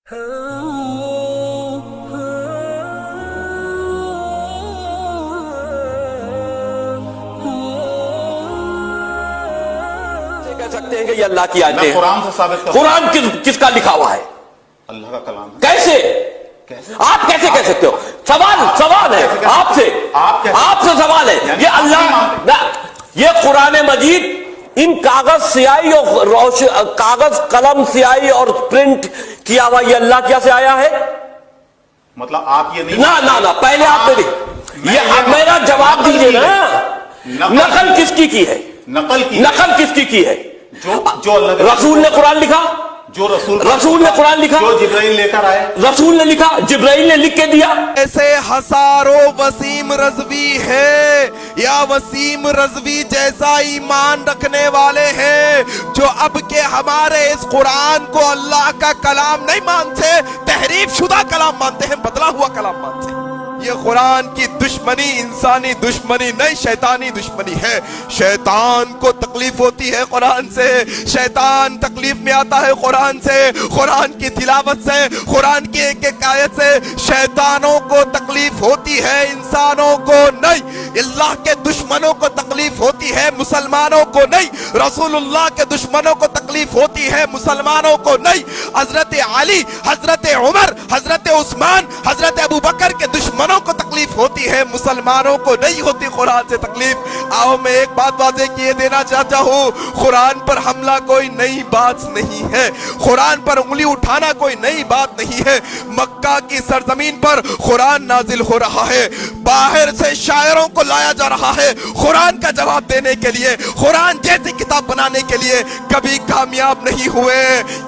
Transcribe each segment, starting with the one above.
कह सकते हैं कि ये अल्लाह की आयतें हैं। कुरान से साबित कर। कुरान किसका लिखा हुआ है? अल्लाह का कलाम है। कैसे आप कैसे कह सकते हो? सवाल है आपसे सवाल है। ये अल्लाह, ये कुरान मजीद इन कागज स्याही और कागज कलम स्याही और प्रिंट किया हुआ ये अल्लाह क्या से आया है? मतलब आप ये नहीं ना पहले आप मेरी ये अब मेरा जवाब दीजिए ना। नकल किसकी की है? नकल किसकी की है? जो अल्लाह रसूल ने कुरान लिखा, जो रसूल ने कुरान लिखा, जो जिब्राइल लेकर आए, रसूल ने लिखा, जिब्राइल ने लिख के दिया। ऐसे हजारों वसीम रज़वी है या वसीम रज़वी जैसा ईमान रखने वाले हैं जो अब के हमारे इस कुरान को अल्लाह का कलाम नहीं मानते, तहरीफ शुदा कलाम मानते हैं, बदला हुआ कलाम मानते हैं। ये कुरान की दुश्मनी इंसानी दुश्मनी नहीं, शैतानी दुश्मनी है। शैतान को तकलीफ होती है कुरान से, शैतान तकलीफ में आता है कुरान से, कुरान की तिलावत से, कुरान की एक एक आयत से शैतानों को तकलीफ होती है, इंसानों को नहीं। अल्लाह के दुश्मनों को तकलीफ होती है, मुसलमानों को नहीं। रसूलुल्लाह के दुश्मनों को तकलीफ होती है, मुसलमानों को नहीं। हजरत अली, हजरत उमर, हजरत उस्मान, हजरत अबू बकर के दुश्मनों को तकलीफ होती है, मुसलमानों को नहीं होती कुरान से तकलीफ। आओ मैं एक बात वाज़ेह किए देना चाहता हूँ, कुरान पर हमला कोई नई बात नहीं है, कुरान पर उंगली उठाना कोई नई बात नहीं है। मक्का की सरजमीन पर कुरान नाजिल हो रहा है, बाहर से शायरों को लाया जा रहा है कुरान का जवाब देने के लिए, कुरान जैसी किताब बनाने के लिए, कभी कामयाब नहीं हुए।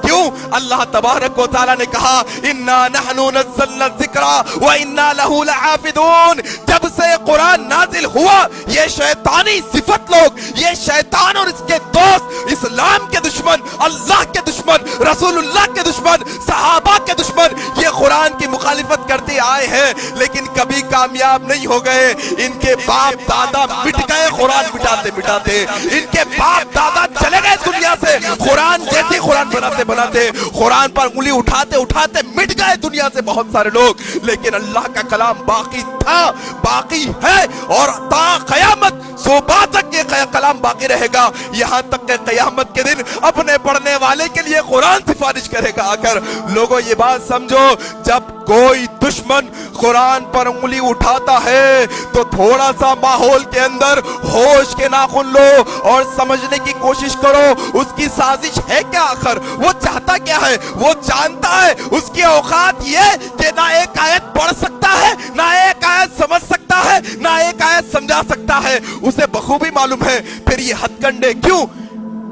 क्यों? अल्लाह तबारक व तआला ने कहा इन्ना नहनु नज़्ज़लना ज़िक्रा व इन्ना लहू लहाफ़िज़ून। जब से कुरान नाजिल हुआ ये शैतानी सिफत लोग, ये शैतान और इसके दोस्त, इस्लाम के दुश्मन, अल्लाह के दुश्मन, रसूलुल्लाह के दुश्मन, सहाबा के दुश्मन, ये कुरान की मुखालिफत करते आए हैं लेकिन कभी कामयाब नहीं हो गए। इनके बाप दादा मिट गए कुरान मिटाते मिटाते, इनके बाप दादा चले गए दुनिया से कुरान जैसे कुरान बनाते बनाते, कुरान पर उंगली उठाते उठाते मिट गए दुनिया से बहुत सारे लोग। लेकिन अल्लाह का कलाम बाकी था, बाकी है और ता कयामत सुबह तक ये कलाम बाकी रहेगा। यहाँ तक के कयामत के दिन अपने पढ़ने वाले के लिए कुरान सिफारिश करेगा आकर। लोगों ये बात समझो, जब कोई दुश्मन कुरान पर उंगली उठाता है तो थोड़ा सा माहौल के अंदर होश के नाखून लो और समझने की कोशिश करो उसकी साजिश है क्या, आखिर वो चाहता क्या है। वो जानता है उसकी औकात ये कि ना एक आयत पढ़ सकता है, ना एक आयत समझ सकता है, ना एक आयत समझा सकता है, उसे बखूबी मालूम है। फिर ये हथकंडे क्यों?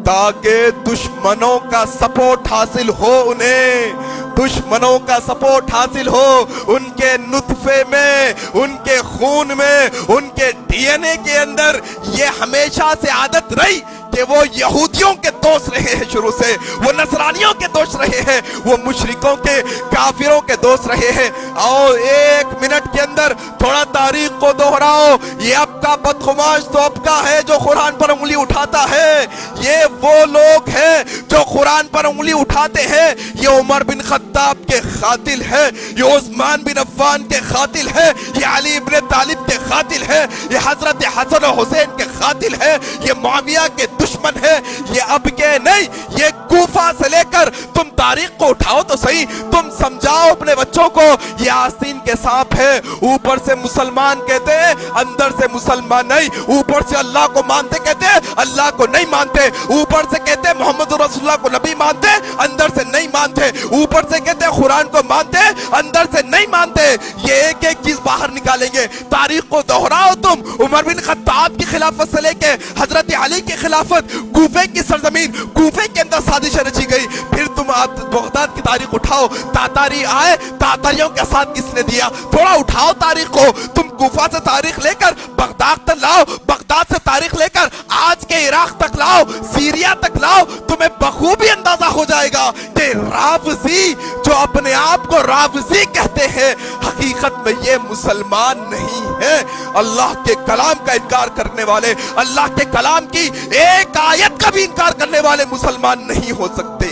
ताकि दुश्मनों का सपोर्ट हासिल हो, उन्हें दुश्मनों का सपोर्ट हासिल हो, उनके नुत्फे में, उनके खून में, उनके डीएनए के अंदर ये हमेशा से आदत रही कि वो यहूदियों के दोस्त रहे हैं, शुरू से वो नसरानियों के दोस्त रहे हैं, वो मुशरिकों के काफिरों के दोस्त रहे हैं। आओ एक मिनट के अंदर थोड़ा तारीख को दोहराओ। ये अब का बदखुमाश तो अब का है जो कुरान पर उंगली उठाता है, ये वो लोग हैं जो कुरान पर उंगली उठाते हैं। ये उमर बिन खत्ताब के खातिल है, ये उस्मान बिन अफ़्फ़ान के खातिल है, ये अली इब्न तालिब के खातिल है, ये हजरत हसन और हुसैन के खातिल है, ये मुआविया के दुश्मन है। ये अब के नहीं, ये कूफा से लेकर तुम तारीख को उठाओ तो सही, तुम समझाओ अपने बच्चों को ये आस्तीन के सांप है। ऊपर से मुसलमान कहते हैं, अंदर से मुसलमान नहीं। ऊपर से अल्लाह को मानते कहते हैं, अल्लाह को नहीं मानते। ऊपर से कहते हैं मोहम्मद रसूलुल्लाह को नबी मानते, अंदर से नहीं मानते। ऊपर से कहते हैं कुरान को मानते, अंदर से नहीं मानते। ये एक एक चीज बाहर निकालेंगे। तारीख को दोहराओ तुम। उमर बिन खत्ताब की खिलाफत से लेके हजरत अली की खिलाफत, कूफे की सरजमीन, कूफे के अंदर साजिश रची गई। फिर तुम बगदाद की तारीख उठाओ, तातारी आए, तातारियों के साथ किसने दिया? थोड़ा उठाओ तारीख को। तुम कूफा से तारीख लेकर बगदाद तक लाओ, बगदाद से तारीख लेकर आज के इराक तक लाओ, सीरिया तक लाओ, तुम्हें बखूबी अंदाजा हो जाएगा कि रावजी जो अपने आप को रावजी कहते हैं हकीकत में ये मुसलमान नहीं है। अल्लाह के कलाम का इनकार करने वाले, अल्लाह के कलाम की एक आयत का भी इनकार करने वाले मुसलमान नहीं हो सकते।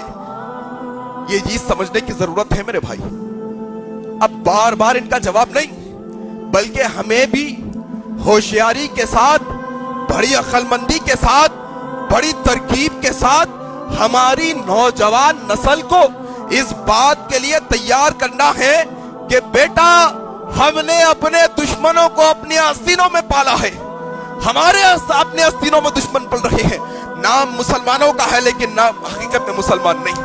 یہ چیز سمجھنے کی ضرورت ہے میرے بھائی. اب بار بار ان کا جواب نہیں، بلکہ ہمیں بھی ہوشیاری کے ساتھ، بڑی عقل مندی کے ساتھ، بڑی ترکیب کے ساتھ ہماری نوجوان نسل کو اس بات کے لیے تیار کرنا ہے کہ بیٹا ہم نے اپنے دشمنوں کو اپنے آستینوں میں پالا ہے. ہمارے اپنے آستینوں میں دشمن پل رہے ہیں. نام مسلمانوں کا ہے لیکن نام حقیقت میں مسلمان نہیں.